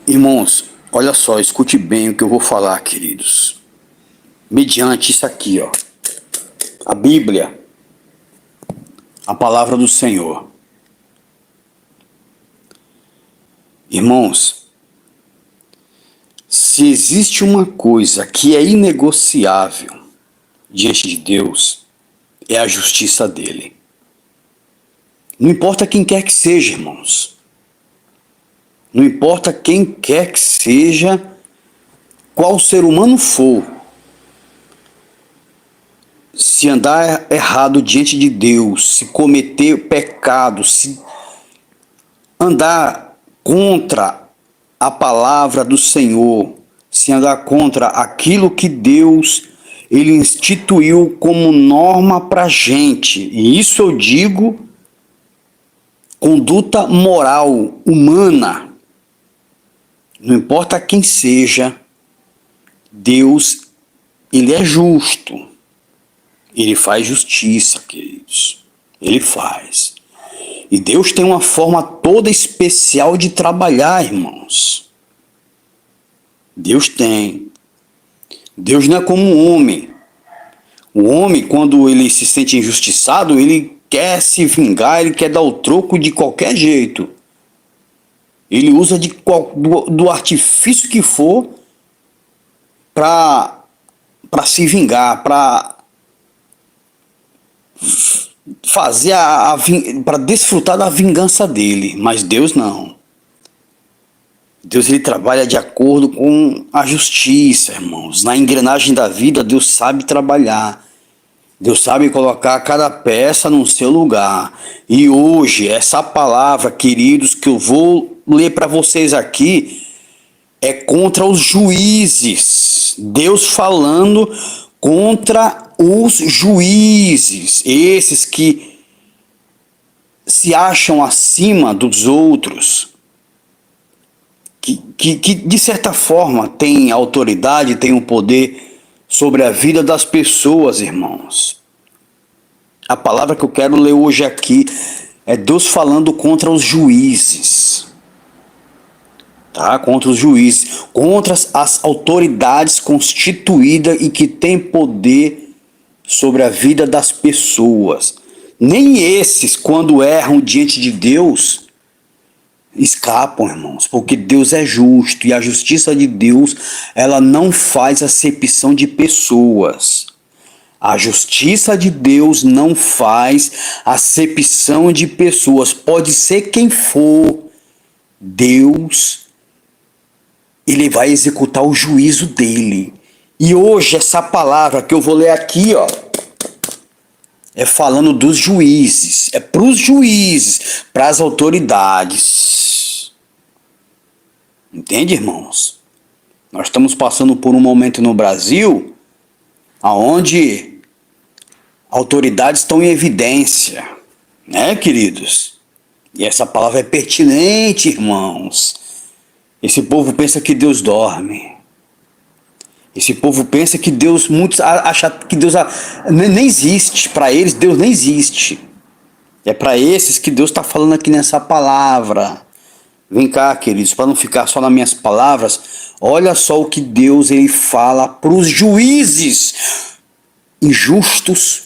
Irmãos, olha só, escute bem o que eu vou falar, queridos. Mediante isso aqui, ó, a Bíblia, a palavra do Senhor. Irmãos, se existe uma coisa que é inegociável diante de Deus, é a justiça dele. Não importa quem quer que seja, irmãos. Não importa quem quer que seja, qual ser humano for. Se andar errado diante de Deus, se cometer pecado, se andar contra a palavra do Senhor, se andar contra aquilo que Deus ele instituiu como norma para a gente, e isso eu digo conduta moral, humana, não importa quem seja, Deus, ele é justo, ele faz justiça, queridos, ele faz. E Deus tem uma forma toda especial de trabalhar, irmãos. Deus tem. Deus não é como um homem. O homem, quando ele se sente injustiçado, ele quer se vingar, ele quer dar o troco de qualquer jeito. Ele usa do artifício que for para se vingar, para fazer para desfrutar da vingança dele, mas Deus não. Deus ele trabalha de acordo com a justiça, irmãos. Na engrenagem da vida, Deus sabe trabalhar. Deus sabe colocar cada peça no seu lugar. E hoje, essa palavra, queridos, que eu vou ler para vocês aqui, é contra os juízes. Deus falando contra os juízes, esses que se acham acima dos outros, que de certa forma têm autoridade, têm o poder sobre a vida das pessoas, irmãos. A palavra que eu quero ler hoje aqui é Deus falando contra os juízes. Tá? Contra os juízes, contra as autoridades constituídas e que têm poder sobre a vida das pessoas. Nem esses, quando erram diante de Deus, escapam, irmãos, porque Deus é justo e a justiça de Deus, ela não faz acepção de pessoas. A justiça de Deus não faz acepção de pessoas. Pode ser quem for, Deus, ele vai executar o juízo dele. E hoje essa palavra que eu vou ler aqui, ó, é falando dos juízes, é para os juízes, para as autoridades. Entende, irmãos? Nós estamos passando por um momento no Brasil onde autoridades estão em evidência, né, queridos? E essa palavra é pertinente, irmãos. Esse povo pensa que Deus dorme. Esse povo pensa que Deus, muitos acham que Deus nem existe. Para eles, Deus nem existe. É para esses que Deus está falando aqui nessa palavra. Vem cá, queridos, para não ficar só nas minhas palavras, olha só o que Deus ele fala para os juízes injustos,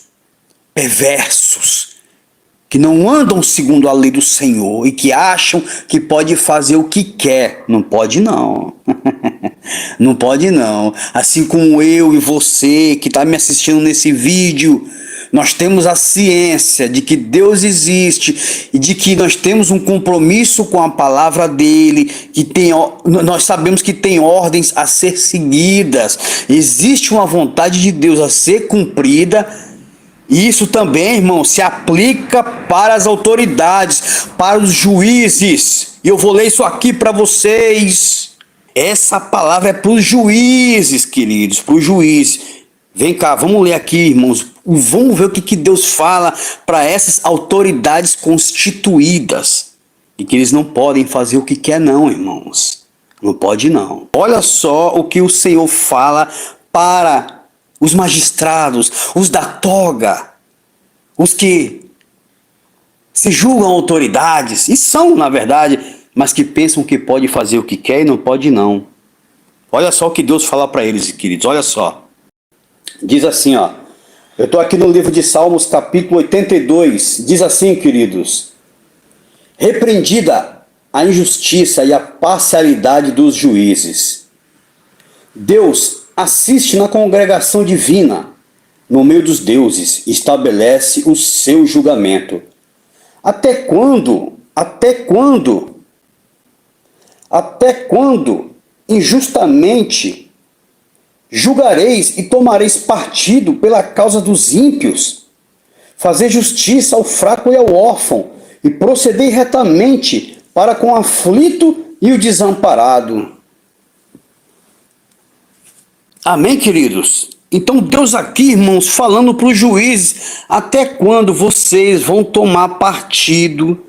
perversos, que não andam segundo a lei do Senhor e que acham que pode fazer o que quer. Não pode não. Não pode não. Assim como eu e você que está me assistindo nesse vídeo, nós temos a ciência de que Deus existe e de que nós temos um compromisso com a palavra dele, nós sabemos que tem ordens a ser seguidas, existe uma vontade de Deus a ser cumprida. E isso também, irmão, se aplica para as autoridades, para os juízes. E eu vou ler isso aqui para vocês. Essa palavra é para os juízes, queridos, para os juízes. Vem cá, vamos ler aqui, irmãos. Vamos ver o que Deus fala para essas autoridades constituídas. E que eles não podem fazer o que quer não, irmãos. Não pode não. Olha só o que o Senhor fala para os magistrados, os da toga, os que se julgam autoridades, e são, na verdade, mas que pensam que pode fazer o que quer e não pode não. Olha só o que Deus fala para eles, queridos, olha só. Diz assim, ó. Eu estou aqui no livro de Salmos, capítulo 82. Diz assim, queridos. Repreendida a injustiça e a parcialidade dos juízes. Deus assiste na congregação divina, no meio dos deuses, estabelece o seu julgamento. Até quando? Até quando? Até quando injustamente julgareis e tomareis partido pela causa dos ímpios? Fazer justiça ao fraco e ao órfão, e proceder retamente para com o aflito e o desamparado. Amém, queridos? Então Deus aqui, irmãos, falando para os juízes, até quando vocês vão tomar partido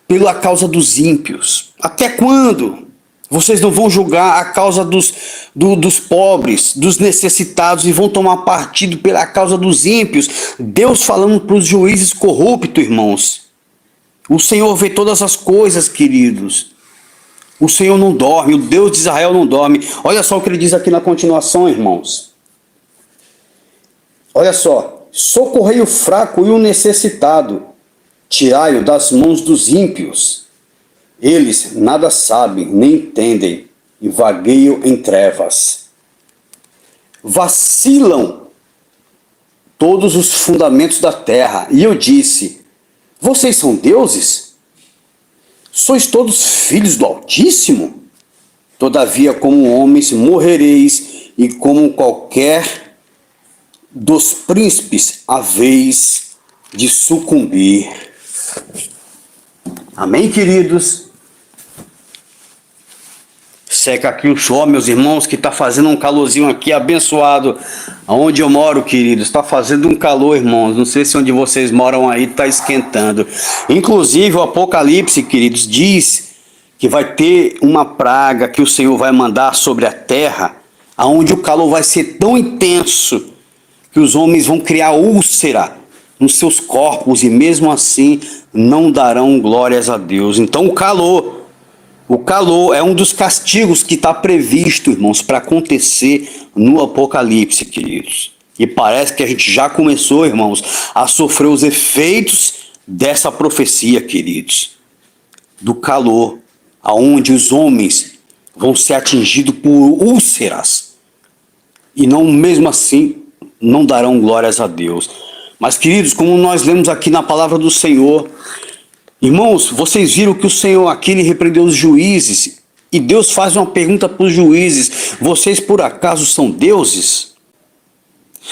pela causa dos ímpios? Até quando? Vocês não vão julgar a causa dos pobres, dos necessitados, e vão tomar partido pela causa dos ímpios. Deus falando para os juízes corruptos, irmãos. O Senhor vê todas as coisas, queridos. O Senhor não dorme, o Deus de Israel não dorme. Olha só o que ele diz aqui na continuação, irmãos. Olha só. Socorrei o fraco e o necessitado. Tirai-o das mãos dos ímpios. Eles nada sabem, nem entendem, e vagueiam em trevas. Vacilam todos os fundamentos da terra. E eu disse, vocês são deuses? Sois todos filhos do Altíssimo? Todavia, como homens, morrereis, e como qualquer dos príncipes, haveis de sucumbir. Amém, queridos? Seca aqui o sol, meus irmãos, que está fazendo um calorzinho aqui abençoado. Aonde eu moro, queridos, está fazendo um calor, irmãos. Não sei se onde vocês moram aí está esquentando. Inclusive, o Apocalipse, queridos, diz que vai ter uma praga que o Senhor vai mandar sobre a terra, aonde o calor vai ser tão intenso que os homens vão criar úlcera nos seus corpos e mesmo assim não darão glórias a Deus. Então o calor é um dos castigos que está previsto, irmãos, para acontecer no Apocalipse, queridos. E parece que a gente já começou, irmãos, a sofrer os efeitos dessa profecia, queridos. Do calor, aonde os homens vão ser atingidos por úlceras. E não, mesmo assim, não darão glórias a Deus. Mas, queridos, como nós lemos aqui na palavra do Senhor, irmãos, vocês viram que o Senhor aqui ele repreendeu os juízes, e Deus faz uma pergunta para os juízes: vocês por acaso são deuses?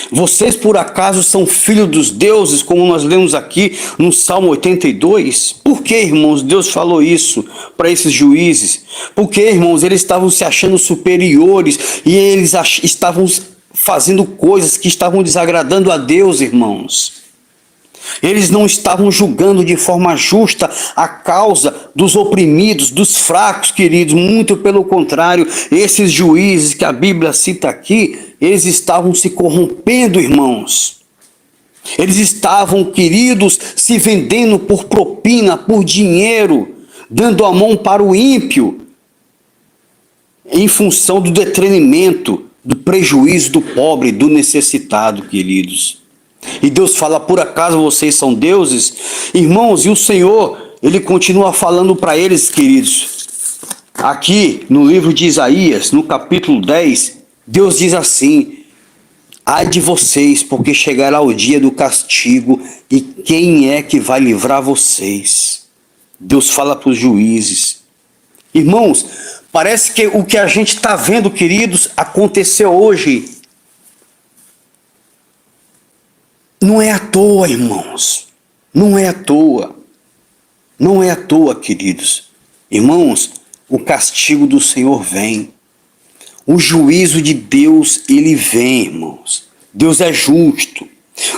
Vocês por acaso são filhos dos deuses, como nós lemos aqui no Salmo 82? Por que, irmãos, Deus falou isso para esses juízes? Porque, irmãos, eles estavam se achando superiores e eles estavam fazendo coisas que estavam desagradando a Deus, irmãos. Eles não estavam julgando de forma justa a causa dos oprimidos, dos fracos, queridos. Muito pelo contrário, esses juízes que a Bíblia cita aqui, eles estavam se corrompendo, irmãos. Eles estavam, queridos, se vendendo por propina, por dinheiro, dando a mão para o ímpio, em função do detrimento, do prejuízo do pobre, do necessitado, queridos. E Deus fala, por acaso vocês são deuses? Irmãos, e o Senhor, Ele continua falando para eles, queridos. Aqui no livro de Isaías, no capítulo 10, Deus diz assim: ai de vocês, porque chegará o dia do castigo, e quem é que vai livrar vocês? Deus fala para os juízes. Irmãos, parece que o que a gente está vendo, queridos, aconteceu hoje. Não é à toa, irmãos. Não é à toa. Não é à toa, queridos. Irmãos, o castigo do Senhor vem. O juízo de Deus, ele vem, irmãos. Deus é justo.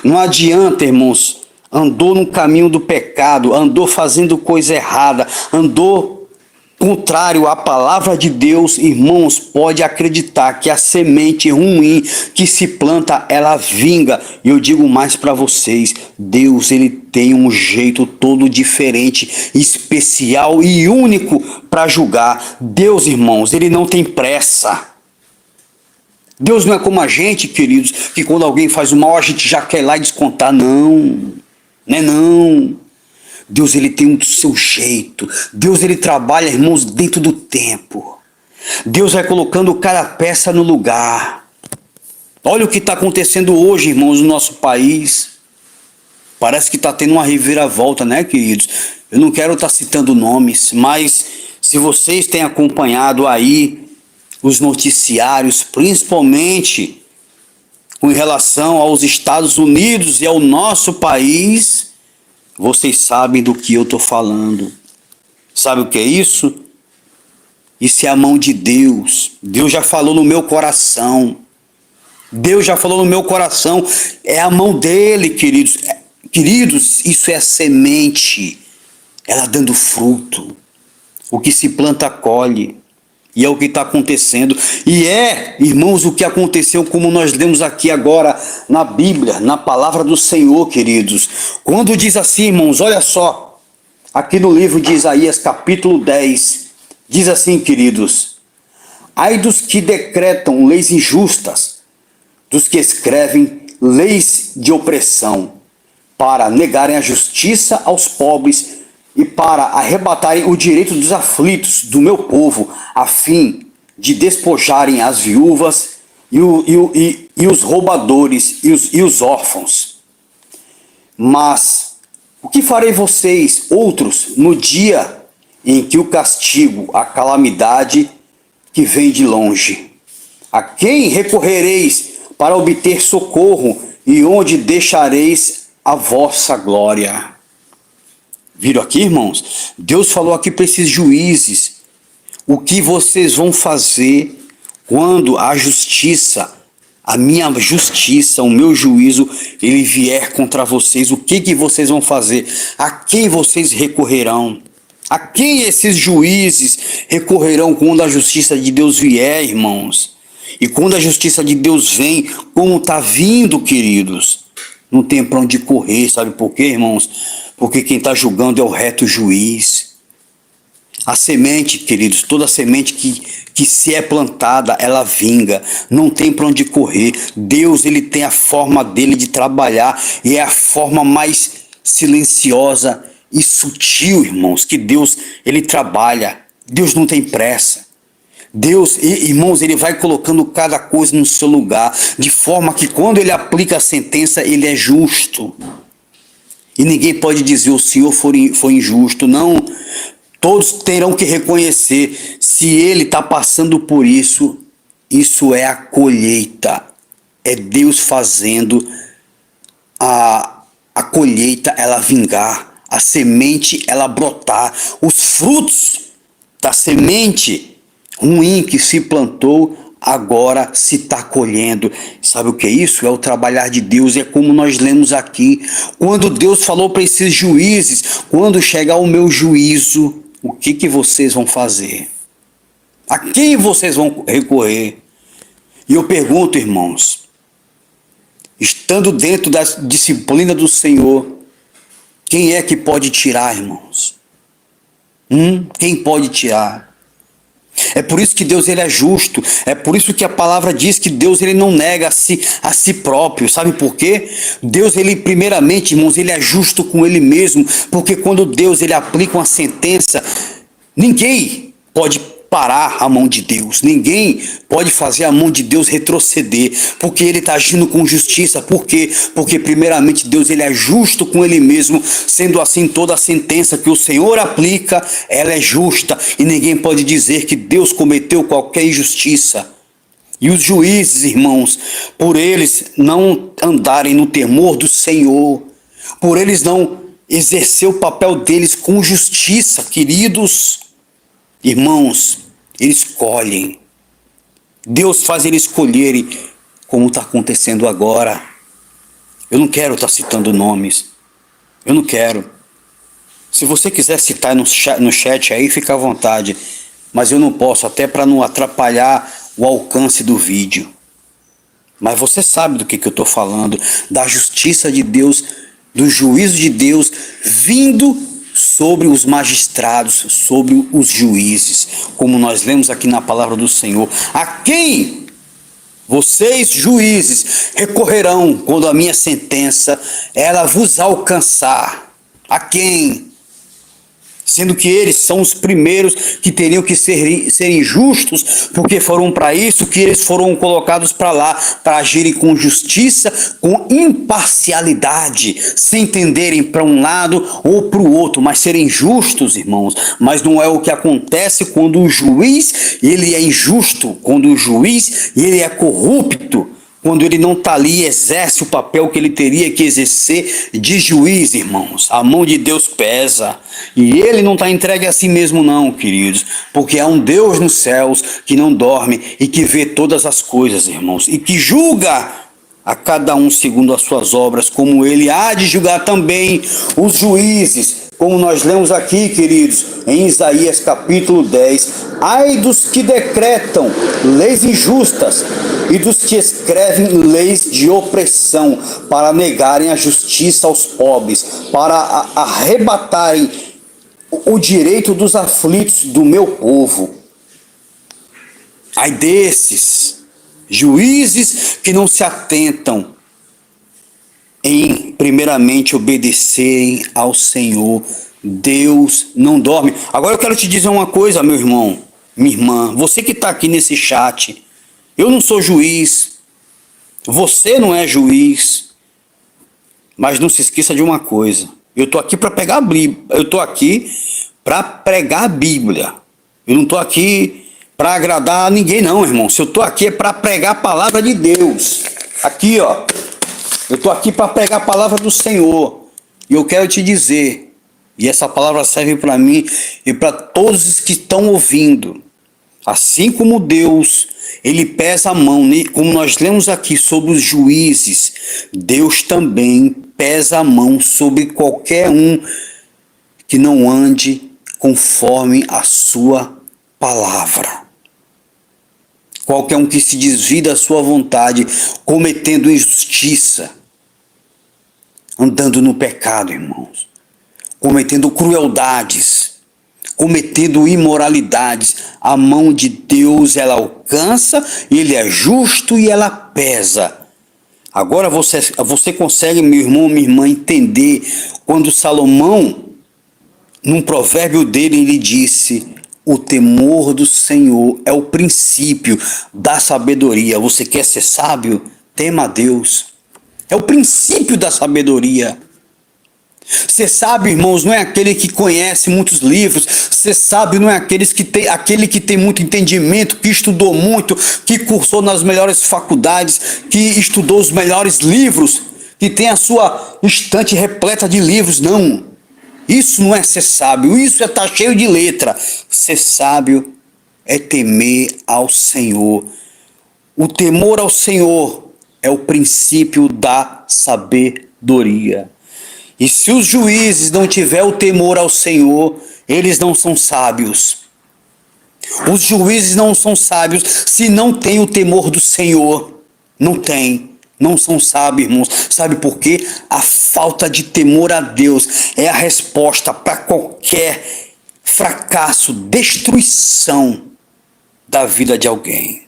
Não adianta, irmãos, andou no caminho do pecado, andou fazendo coisa errada, andou contrário à palavra de Deus, irmãos, pode acreditar que a semente ruim que se planta, ela vinga. E eu digo mais para vocês, Deus, ele tem um jeito todo diferente, especial e único para julgar. Deus, irmãos, ele não tem pressa. Deus não é como a gente, queridos, que quando alguém faz o mal, a gente já quer ir lá e descontar. Não, não é não. Deus, ele tem o seu jeito. Deus, ele trabalha, irmãos, dentro do tempo. Deus vai colocando cada peça no lugar. Olha o que está acontecendo hoje, irmãos, no nosso país. Parece que está tendo uma reviravolta, né, queridos? Eu não quero estar citando nomes, mas se vocês têm acompanhado aí os noticiários, principalmente com relação aos Estados Unidos e ao nosso país, vocês sabem do que eu estou falando. Sabe o que é isso? Isso é a mão de Deus. Deus já falou no meu coração. Deus já falou no meu coração. É a mão dele, queridos. Queridos, isso é a semente. Ela dando fruto. O que se planta, colhe. E é o que está acontecendo. E é, irmãos, o que aconteceu, como nós lemos aqui agora na Bíblia, na palavra do Senhor, queridos. Quando diz assim, irmãos, olha só. Aqui no livro de Isaías, capítulo 10, diz assim, queridos: ai dos que decretam leis injustas, dos que escrevem leis de opressão, para negarem a justiça aos pobres e para arrebatarem o direito dos aflitos do meu povo, a fim de despojarem as viúvas e os roubadores e os órfãos. Mas o que farei vocês, outros, no dia em que o castigo, a calamidade que vem de longe? A quem recorrereis para obter socorro e onde deixareis a vossa glória? Viram aqui, irmãos? Deus falou aqui para esses juízes: o que vocês vão fazer quando a justiça, a minha justiça, o meu juízo, ele vier contra vocês? O que vocês vão fazer? A quem vocês recorrerão? A quem esses juízes recorrerão quando a justiça de Deus vier, irmãos? E quando a justiça de Deus vem, como está vindo, queridos, não tem para onde correr. Sabe por quê, irmãos? Porque quem está julgando é o reto juiz. A semente, queridos, toda semente que se é plantada, ela vinga. Não tem para onde correr. Deus, ele tem a forma dele de trabalhar, e é a forma mais silenciosa e sutil, irmãos, que Deus, ele trabalha. Deus não tem pressa. Deus, irmãos, ele vai colocando cada coisa no seu lugar, de forma que quando ele aplica a sentença, ele é justo. E ninguém pode dizer o Senhor foi injusto. Não, todos terão que reconhecer, se ele está passando por isso, isso é a colheita. É Deus fazendo a colheita ela vingar, a semente ela brotar, os frutos da semente ruim que se plantou, agora se está colhendo. Sabe o que é isso? É o trabalhar de Deus. É como nós lemos aqui, quando Deus falou para esses juízes: quando chegar o meu juízo, o que vocês vão fazer? A quem vocês vão recorrer? E eu pergunto, irmãos, estando dentro da disciplina do Senhor, quem é que pode tirar, irmãos? Quem pode tirar? É por isso que Deus, ele é justo. É por isso que a palavra diz que Deus, ele não nega a si próprio. Sabe por quê? Deus, ele primeiramente, irmãos, ele é justo com ele mesmo. Porque quando Deus, ele aplica uma sentença, ninguém pode parar a mão de Deus. Ninguém pode fazer a mão de Deus retroceder, porque ele está agindo com justiça. Por quê? Porque primeiramente Deus, ele é justo com ele mesmo. Sendo assim, toda a sentença que o Senhor aplica, ela é justa, e ninguém pode dizer que Deus cometeu qualquer injustiça. E os juízes, irmãos, por eles não andarem no temor do Senhor, por eles não exercer o papel deles com justiça, queridos irmãos, eles escolhem. Deus faz eles escolherem, como está acontecendo agora. Eu não quero estar citando nomes. Eu não quero. Se você quiser citar no chat aí, fica à vontade. Mas eu não posso, até para não atrapalhar o alcance do vídeo. Mas você sabe do que eu estou falando. Da justiça de Deus do juízo de Deus vindo sobre os magistrados, sobre os juízes, como nós lemos aqui na palavra do Senhor. A quem vocês, juízes, recorrerão quando a minha sentença ela vos alcançar? A quem? Sendo que eles são os primeiros que teriam que serem justos, porque foram para isso que eles foram colocados para lá, para agirem com justiça, com imparcialidade, sem tenderem para um lado ou para o outro, mas serem justos, irmãos. Mas não é o que acontece quando o juiz ele é injusto, quando o juiz ele é corrupto, quando ele não está ali e exerce o papel que ele teria que exercer de juiz, irmãos. A mão de Deus pesa. E ele não está entregue a si mesmo não, queridos. Porque há um Deus nos céus que não dorme e que vê todas as coisas, irmãos. E que julga a cada um segundo as suas obras, como ele há de julgar também os juízes. Como nós lemos aqui, queridos, em Isaías capítulo 10, ai dos que decretam leis injustas e dos que escrevem leis de opressão, para negarem a justiça aos pobres, para arrebatarem o direito dos aflitos do meu povo. Ai desses juízes que não se atentam em primeiramente obedecerem ao Senhor. Deus não dorme. Agora eu quero te dizer uma coisa, meu irmão, minha irmã, você que está aqui nesse chat, eu não sou juiz, você não é juiz, mas não se esqueça de uma coisa, eu estou aqui para pegar a Bíblia, eu estou aqui para pregar a Bíblia, eu não estou aqui para agradar a ninguém não, irmão. Se eu estou aqui é para pregar a palavra de Deus, aqui ó, eu estou aqui para pregar a palavra do Senhor. E eu quero te dizer, e essa palavra serve para mim e para todos os que estão ouvindo. Assim como Deus, ele pesa a mão, como nós lemos aqui sobre os juízes, Deus também pesa a mão sobre qualquer um que não ande conforme a sua palavra. Qualquer um que se desvie da sua vontade, cometendo injustiça, andando no pecado, irmãos, cometendo crueldades, cometendo imoralidades, a mão de Deus ela alcança, ele é justo e ela pesa. Agora você consegue, meu irmão, minha irmã, entender quando Salomão, num provérbio dele, ele disse: o temor do Senhor é o princípio da sabedoria. Você quer ser sábio? Tema a Deus. É o princípio da sabedoria. Ser sábio, irmãos, não é aquele que conhece muitos livros. Ser sábio não é aquele que tem muito entendimento, que estudou muito, que cursou nas melhores faculdades, que estudou os melhores livros, que tem a sua estante repleta de livros. Não. Isso não é ser sábio, isso é estar cheio de letra. Ser sábio é temer ao Senhor. O temor ao Senhor é o princípio da sabedoria. E se os juízes não tiverem o temor ao Senhor, eles não são sábios. Os juízes não são sábios se não têm o temor do Senhor. Não tem. Não são sábios, irmãos. Sabe por quê? A falta de temor a Deus é a resposta para qualquer fracasso, destruição da vida de alguém.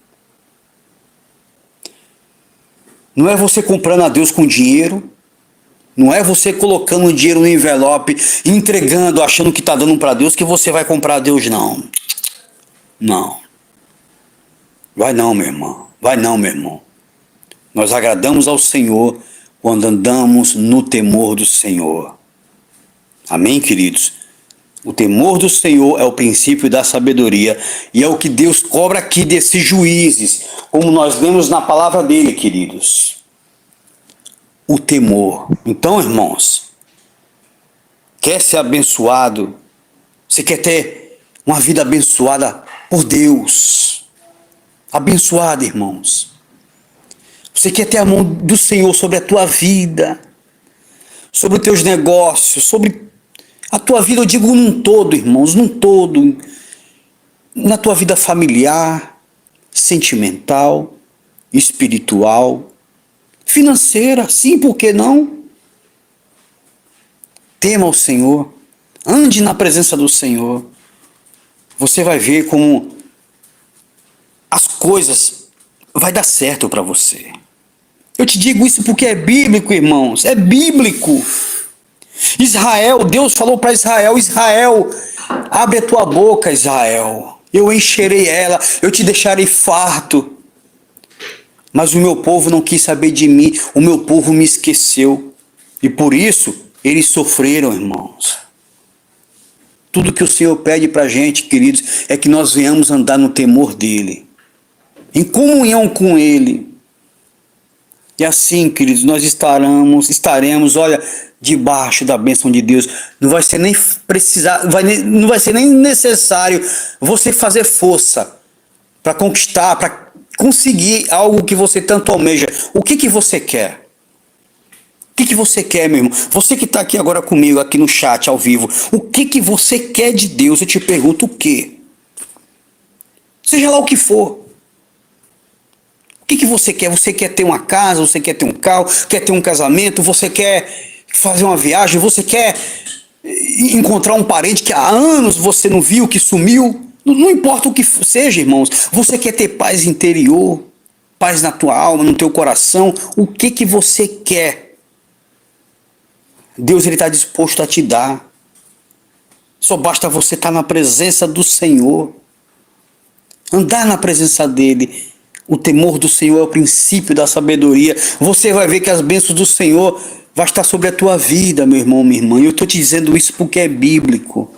Não é você comprando a Deus com dinheiro, não é você colocando o dinheiro no envelope, entregando, achando que está dando para Deus, que você vai comprar a Deus, não. Não. Vai não, meu irmão. Vai não, meu irmão. Nós agradamos ao Senhor quando andamos no temor do Senhor. Amém, queridos? O temor do Senhor é o princípio da sabedoria e é o que Deus cobra aqui desses juízes, como nós lemos na palavra dele, queridos. O temor. Então, irmãos, quer ser abençoado? Você quer ter uma vida abençoada por Deus? Abençoada, irmãos. Você quer ter a mão do Senhor sobre a tua vida, sobre os teus negócios, sobre a tua vida, eu digo num todo, irmãos, num todo, na tua vida familiar, sentimental, espiritual, financeira, sim, por que não? tema ao Senhor, ande na presença do Senhor. Você vai ver como as coisas vai dar certo para você. Eu te digo isso porque é bíblico, irmãos, é bíblico. Israel, Deus falou para Israel: Israel, abre a tua boca, Israel, eu encherei ela, eu te deixarei farto. Mas o meu povo não quis saber de mim, o meu povo me esqueceu. E por isso, eles sofreram, irmãos. Tudo que o Senhor pede para a gente, queridos, é que nós venhamos andar no temor dEle, em comunhão com Ele. E assim, queridos, nós estaremos, olha, debaixo da bênção de Deus. Não vai ser nem não vai ser nem necessário você fazer força para conquistar, para conseguir algo que você tanto almeja. O que você quer? O que você quer, meu irmão? Você que está aqui agora comigo, aqui no chat, ao vivo, o que você quer de Deus? Eu te pergunto o quê? Seja lá o que for. O que você quer? Você quer ter uma casa? Você quer ter um carro? Quer ter um casamento? Você quer fazer uma viagem? Você quer encontrar um parente que há anos você não viu, que sumiu? Não importa o que seja, irmãos. Você quer ter paz interior? Paz na tua alma, no teu coração? O que você quer? Deus está disposto a te dar. Só basta você estar na presença do Senhor. Andar na presença dEle. O temor do Senhor é o princípio da sabedoria. Você vai ver que as bênçãos do Senhor vão estar sobre a tua vida, meu irmão, minha irmã. E eu estou te dizendo isso porque é bíblico.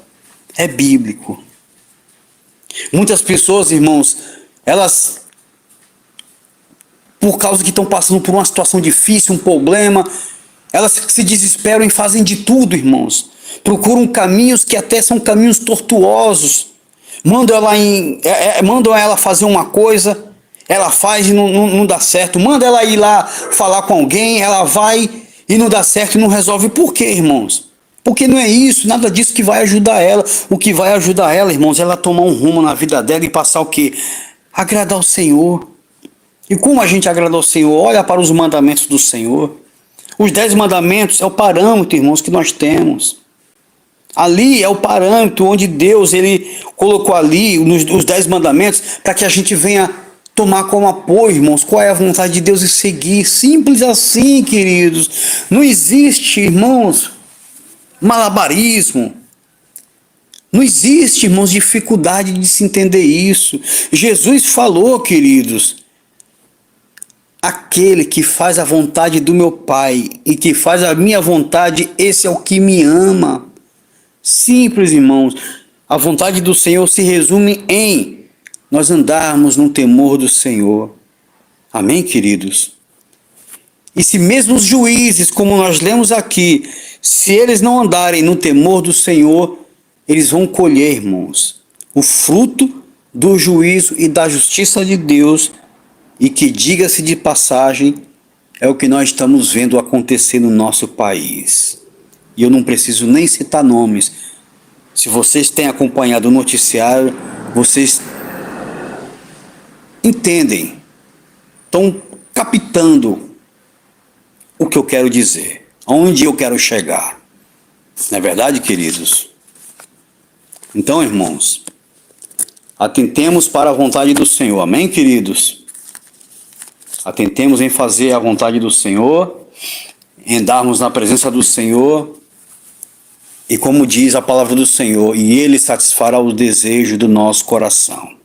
É bíblico. Muitas pessoas, irmãos, elas, por causa que estão passando por uma situação difícil, um problema, elas se desesperam e fazem de tudo, irmãos. Procuram caminhos que até são caminhos tortuosos. Mandam ela fazer uma coisa, ela faz e não dá certo. Manda ela ir lá falar com alguém, ela vai e não dá certo e não resolve. Por quê, irmãos? Porque não é isso, nada disso que vai ajudar ela. O que vai ajudar ela, irmãos, é ela tomar um rumo na vida dela e passar o quê? Agradar o Senhor. E como a gente agrada ao Senhor? Olha para os mandamentos do Senhor. Os 10 mandamentos é o parâmetro, irmãos, que nós temos. Ali é o parâmetro onde Deus ele colocou ali os 10 mandamentos para que a gente venha tomar como apoio, irmãos, qual é a vontade de Deus e seguir. Simples assim, queridos. Não existe, irmãos, malabarismo. Não existe, irmãos, dificuldade de se entender isso. Jesus falou, queridos, aquele que faz a vontade do meu Pai e que faz a minha vontade, esse é o que me ama. Simples, irmãos. A vontade do Senhor se resume em nós andarmos no temor do Senhor. Amém, queridos? E se mesmo os juízes, como nós lemos aqui, se eles não andarem no temor do Senhor, eles vão colher, irmãos, o fruto do juízo e da justiça de Deus. E que, diga-se de passagem, é o que nós estamos vendo acontecer no nosso país. E eu não preciso nem citar nomes. Se vocês têm acompanhado o noticiário, vocês entendem, estão captando o que eu quero dizer, aonde eu quero chegar. Não é verdade, queridos? Então, irmãos, atentemos para a vontade do Senhor. Amém, queridos? Atentemos em fazer a vontade do Senhor, em andarmos na presença do Senhor, e como diz a palavra do Senhor, e Ele satisfará o desejo do nosso coração.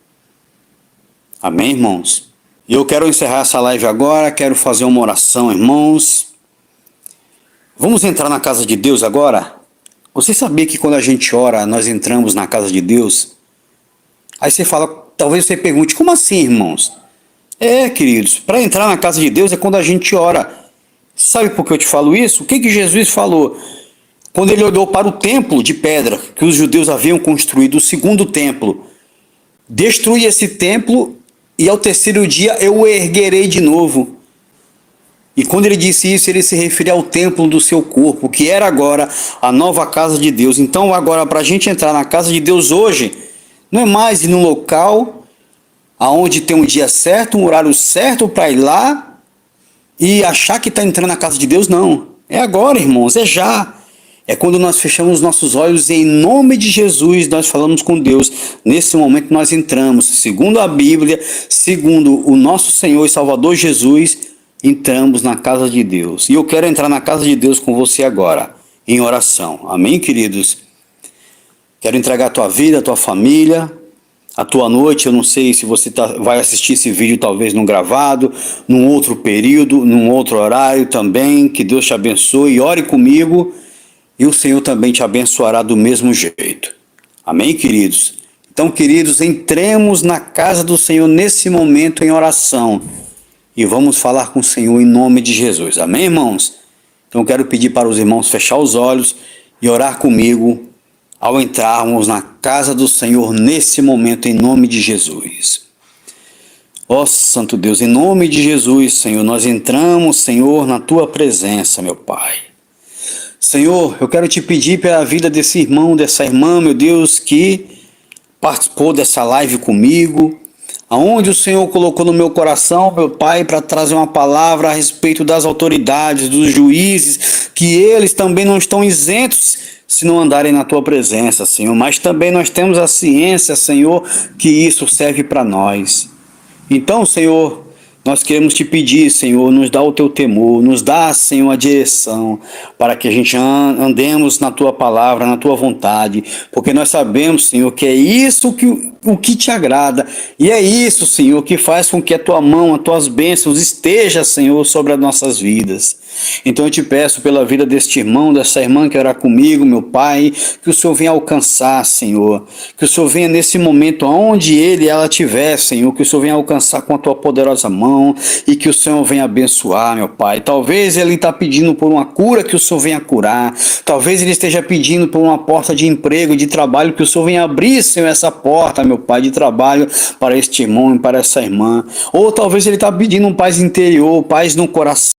Amém, irmãos? E eu quero encerrar essa live agora, quero fazer uma oração, irmãos. Vamos entrar na casa de Deus agora? Você sabia que quando a gente ora, nós entramos na casa de Deus? Aí você fala, talvez você pergunte, como assim, irmãos? Queridos, para entrar na casa de Deus é quando a gente ora. Sabe por que eu te falo isso? O que Jesus falou? Quando ele olhou para o templo de pedra que os judeus haviam construído, o segundo templo, destruí esse templo e ao terceiro dia eu o erguerei de novo. E quando ele disse isso, ele se referia ao templo do seu corpo, que era agora a nova casa de Deus. Então agora, para a gente entrar na casa de Deus hoje, não é mais ir num local aonde tem um dia certo, um horário certo para ir lá e achar que está entrando na casa de Deus, não. É agora, irmãos, é já. É quando nós fechamos nossos olhos e em nome de Jesus nós falamos com Deus. Nesse momento nós entramos, segundo a Bíblia, segundo o nosso Senhor e Salvador Jesus, entramos na casa de Deus. E eu quero entrar na casa de Deus com você agora, em oração. Amém, queridos? Quero entregar a tua vida, a tua família, a tua noite. Eu não sei se você vai assistir esse vídeo talvez num gravado, num outro período, num outro horário também. Que Deus te abençoe e ore comigo. E o Senhor também te abençoará do mesmo jeito. Amém, queridos? Então, queridos, entremos na casa do Senhor nesse momento em oração. E vamos falar com o Senhor em nome de Jesus. Amém, irmãos? Então, eu quero pedir para os irmãos fechar os olhos e orar comigo ao entrarmos na casa do Senhor nesse momento em nome de Jesus. Ó Santo Deus, em nome de Jesus, Senhor, nós entramos, Senhor, na Tua presença, meu Pai. Senhor, eu quero te pedir pela vida desse irmão, dessa irmã, meu Deus, que participou dessa live comigo, aonde o Senhor colocou no meu coração, meu Pai, para trazer uma palavra a respeito das autoridades, dos juízes, que eles também não estão isentos se não andarem na Tua presença, Senhor. Mas também nós temos a ciência, Senhor, que isso serve para nós. Então, Senhor, nós queremos te pedir, Senhor, nos dá o teu temor, nos dá, Senhor, a direção, para que a gente andemos na tua palavra, na tua vontade, porque nós sabemos, Senhor, que é isso o que te agrada, e é isso, Senhor, que faz com que a tua mão, as tuas bênçãos esteja, Senhor, sobre as nossas vidas. Então eu te peço pela vida deste irmão, dessa irmã que orar comigo, meu Pai, que o Senhor venha alcançar, Senhor, que o Senhor venha nesse momento, aonde ele e ela estiver, Senhor, que o Senhor venha alcançar com a tua poderosa mão e que o Senhor venha abençoar, meu Pai. Talvez ele está pedindo por uma cura, que o Senhor venha curar. Talvez ele esteja pedindo por uma porta de emprego, de trabalho, que o Senhor venha abrir, Senhor, essa porta, meu Pai, de trabalho para este irmão e para essa irmã. Ou talvez ele está pedindo um paz interior, paz no coração,